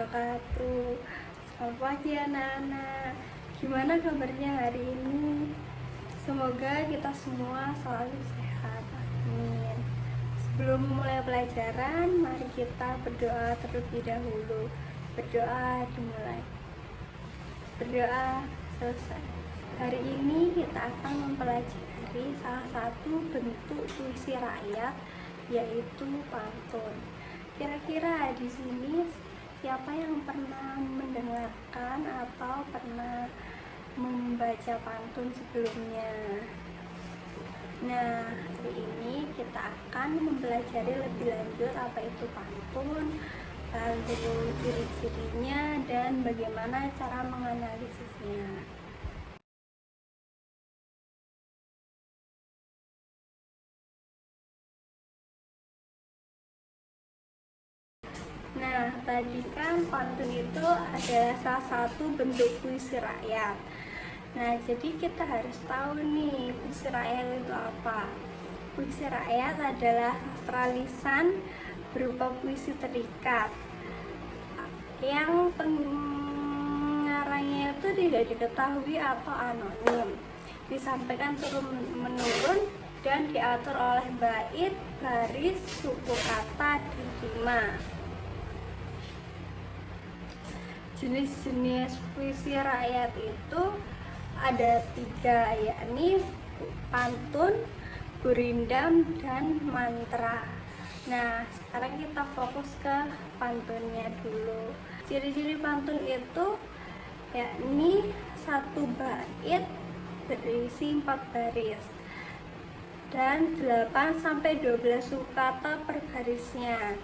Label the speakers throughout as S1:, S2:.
S1: wabarakatuh. Selamat pagi anak-anak. Gimana kabarnya hari ini? Semoga kita semua selalu sehat. Amin. Sebelum mulai pelajaran, mari kita berdoa terlebih dahulu. Berdoa dimulai. Berdoa selesai. Hari ini kita akan mempelajari salah satu bentuk puisi rakyat, yaitu pantun. Kira-kira di sini siapa yang pernah mendengarkan atau pernah membaca pantun sebelumnya? Nah, hari ini kita akan mempelajari lebih lanjut apa itu pantun, lalu ciri-cirinya dan bagaimana cara menganalisisnya. Nah, tadi kan pantun itu adalah salah satu bentuk puisi rakyat. Nah, jadi kita harus tahu nih, puisi rakyat itu apa. Puisi rakyat adalah sastra lisan berupa puisi terikat yang pengarangnya itu tidak diketahui atau anonim, disampaikan turun-menurun dan diatur oleh bait, baris, suku kata, dan rima. Jenis-jenis puisi rakyat itu ada 3, yakni pantun, gurindam, dan mantra. Nah, sekarang kita fokus ke pantunnya dulu. Ciri-ciri pantun itu yakni 1 bait berisi 4 baris dan 8-12 suku kata per barisnya.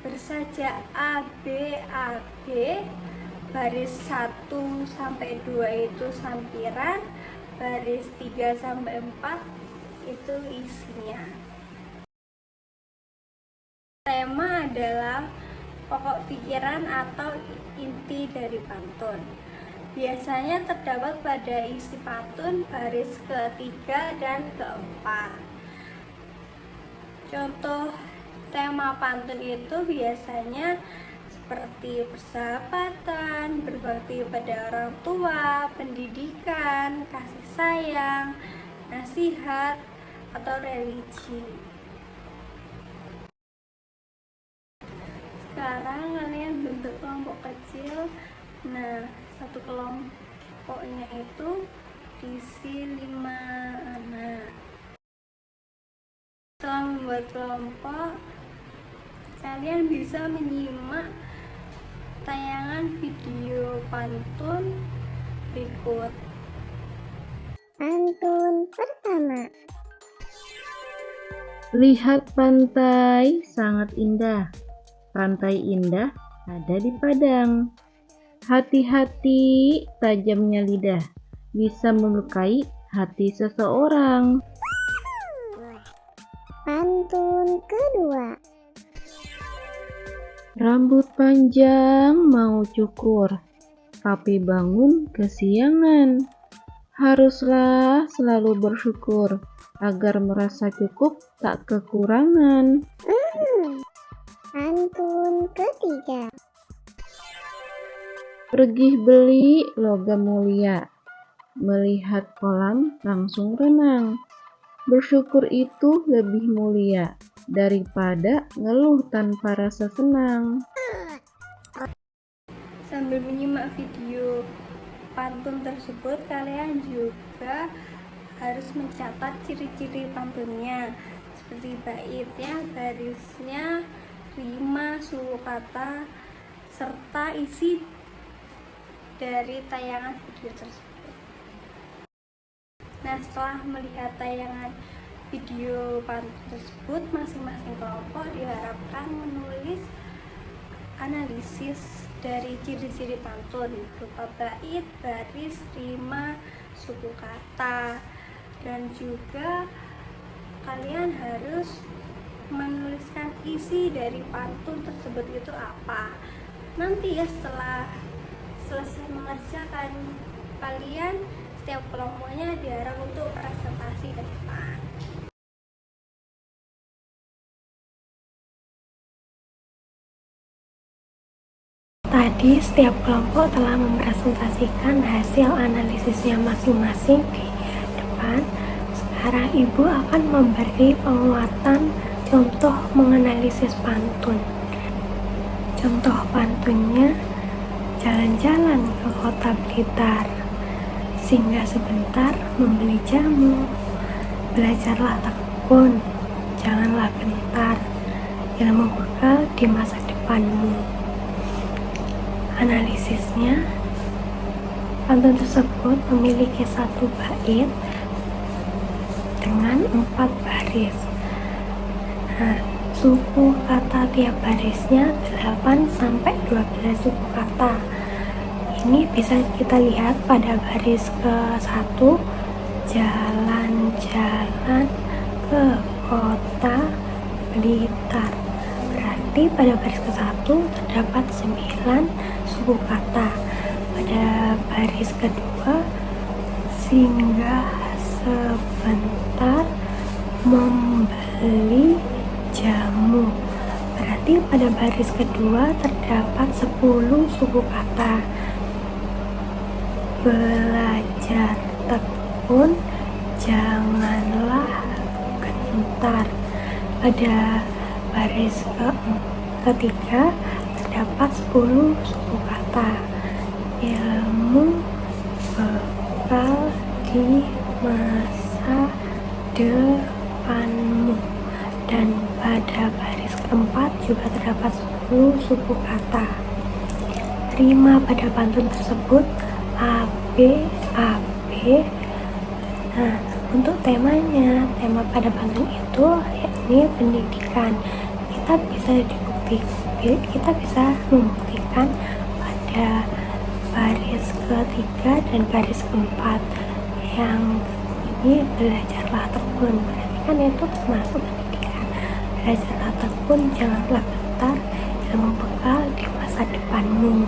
S1: Bersajak A, B, A, B. Baris 1-2 itu sampiran, baris 3-4 itu isinya. Tema adalah pokok pikiran atau inti dari pantun. Biasanya terdapat pada isi pantun baris ketiga dan keempat. Contoh tema pantun itu biasanya seperti persahabatan, berbakti pada orang tua, pendidikan, kasih sayang, nasihat, atau religi. Sekarang kalian bentuk kelompok kecil. Nah, satu kelompoknya itu diisi 5 anak. Setelah membuat kelompok, kalian bisa menyimak tayangan video pantun berikut.
S2: Pantun pertama.
S3: Lihat pantai sangat indah. Pantai indah ada di Padang. Hati-hati tajamnya lidah, bisa melukai hati seseorang.
S2: Pantun kedua.
S3: Rambut panjang mau cukur, tapi bangun kesiangan. Haruslah selalu bersyukur, agar merasa cukup tak kekurangan.
S2: Pantun ketiga.
S3: Pergi beli logam mulia, melihat kolam langsung renang. Bersyukur itu lebih mulia daripada ngeluh tanpa rasa senang.
S1: Sambil menyimak video pantun tersebut, kalian juga harus mencatat ciri-ciri pantunnya, seperti baitnya, barisnya, rima, suku kata, serta isi dari tayangan video tersebut. Nah, setelah melihat tayangan video pantun tersebut, masing-masing kelompok diharapkan menulis analisis dari ciri-ciri pantun berupa bait, baris, rima, suku kata, dan juga kalian harus menuliskan isi dari pantun tersebut itu apa. Nanti ya, setelah selesai mengerjakan, kalian setiap kelompoknya diharap untuk presentasi ke depan. Tadi setiap kelompok telah mempresentasikan hasil analisisnya masing-masing di depan. Sekarang Ibu akan memberi penguatan contoh menganalisis pantun. Contoh pantunnya, jalan-jalan ke kota Blitar, singgah sebentar membeli jamu, belajarlah tekun, janganlah gentar, ilmu bekal di masa depanmu. Analisisnya, pantun tersebut memiliki satu bait dengan 4 baris. Nah, suku kata tiap barisnya 8 sampai 12 suku kata. Ini bisa kita lihat pada baris ke-1, jalan-jalan ke kota Blitar. Berarti pada baris ke-1 terdapat 9 suku kata. Pada baris kedua, singgah sebentar membeli jamu. Berarti pada baris kedua terdapat 10 suku kata. Belajar tekun, janganlah gentar. Pada baris ketiga terdapat 10 suku kata. Ilmu bekal di masa depanmu. Dan pada baris keempat juga terdapat 10 suku kata. Terima pada pantun tersebut A, B, A, B. Nah, untuk temanya, tema pada pantun itu yakni pendidikan. Kita bisa membuktikan pada baris ketiga dan baris keempat yang ini belajarlah tekun. Berarti kan itu termasuk pendidikan. Belajarlah tekun, janganlah gentar, ilmu bekal di masa depanmu.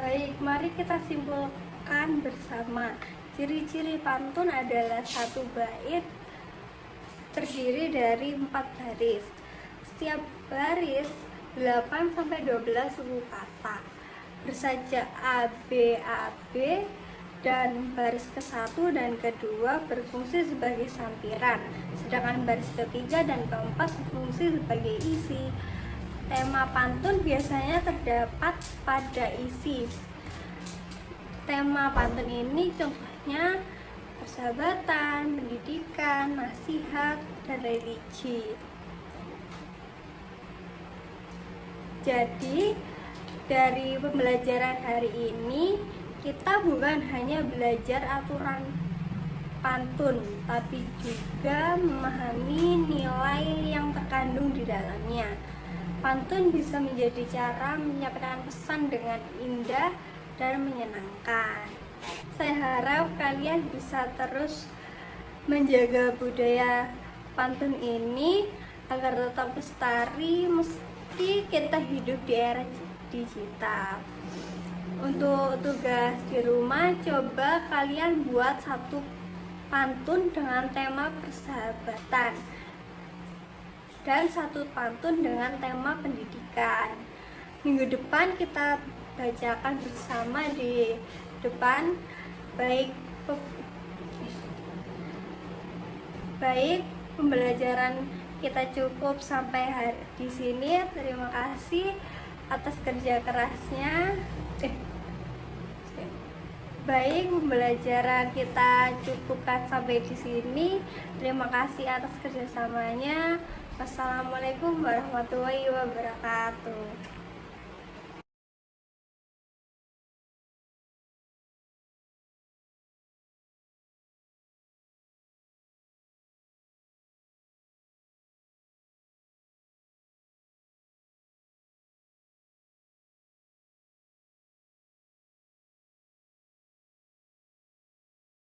S1: Baik, mari kita simpulkan bersama. Ciri-ciri pantun adalah satu bait terdiri dari 4 baris. Setiap baris 8 sampai 12 suku kata. Bersajak A, B, A, B, dan baris ke-1 dan kedua berfungsi sebagai sampiran, sedangkan baris ketiga dan keempat berfungsi sebagai isi. Tema pantun biasanya terdapat pada isi. Tema pantun ini contohnya persahabatan, pendidikan, nasihat, dan religi. Jadi, dari pembelajaran hari ini, kita bukan hanya belajar aturan pantun, tapi juga memahami nilai yang terkandung di dalamnya. Pantun bisa menjadi cara menyampaikan pesan dengan indah dan menyenangkan. Saya harap kalian bisa terus menjaga budaya pantun ini agar tetap lestari meski kita hidup di era digital. Untuk tugas di rumah, coba kalian buat satu pantun dengan tema persahabatan dan satu pantun dengan tema pendidikan. Minggu depan kita bacakan bersama di depan. Baik, pembelajaran kita cukup sampai di sini. Terima kasih atas kerja kerasnya. Baik, pembelajaran kita cukupkan sampai di sini. Terima kasih atas kerjasamanya. Wassalamualaikum warahmatullahi wabarakatuh.